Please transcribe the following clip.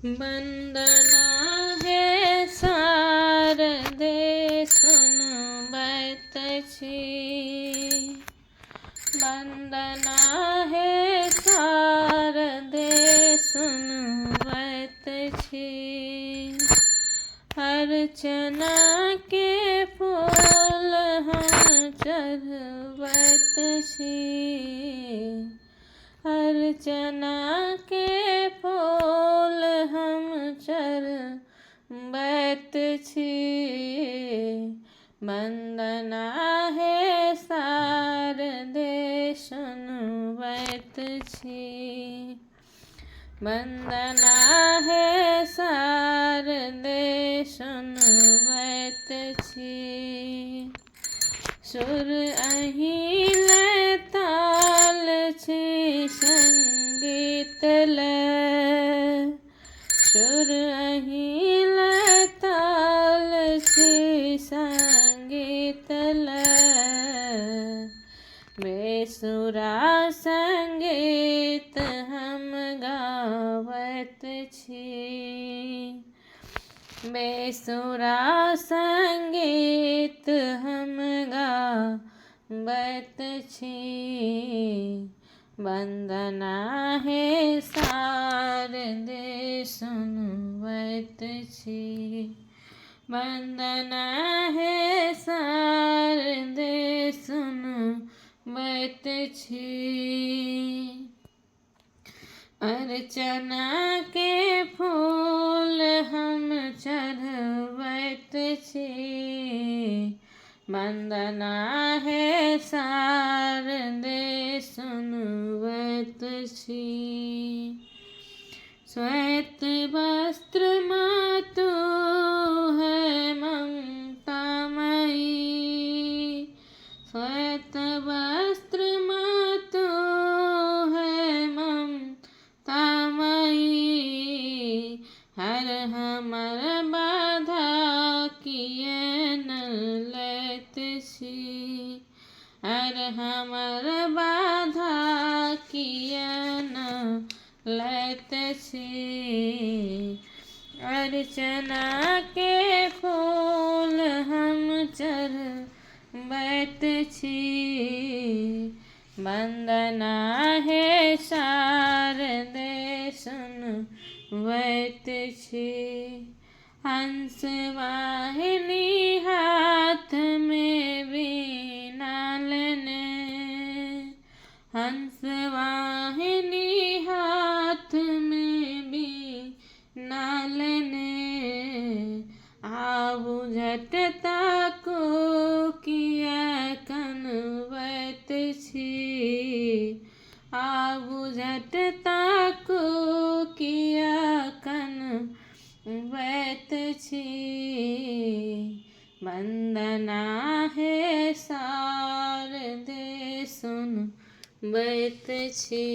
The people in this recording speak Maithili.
वंदना हे शारदे सुनबैत छी। वंदना हे शारदे सुनबैत छी। अर्चना के फूल हम चढ़बैत छी। अर्चना के फूल हम चढ़बैत छी। वंदना हे शारदे सुनबैत छी। वंदना हे शारदे सुनबैत छी। सुर अहि लय ताल छी संगीत लय। सुर अहि लय ताल छी संगीत लय। बेसुरा संगीत हम गावैत छी। बेसुरा संगीत हम गावैत छी। वंदना हे शारदे सुनबैत छी। वंदना हे शारदे सुनबैत छी। अर्चना के फूल हम चढ़बैत छी। वंदना हे शारदे सुनबैत छी। श्वेत वस्त्र मातु है ममतामयी। श्वेत वस्त्र मातु है ममतामयी। हर हमर बाधा किए न लैत छी। हर हमर बाधा किए न लैत छी। अर्चना के फूल हम चढ़बैत छी। वंदना हे शारदे सुनबैत छी। हंस वाहिनी हाथ में वीणा लेने। हंस वाहिनी हाथ में वीणा लेने। आबू झट ताकू किया कनबैत छी। आबू झट ताकू किया कनबैत छी। वंदना हे शारदे सुनबैत छी।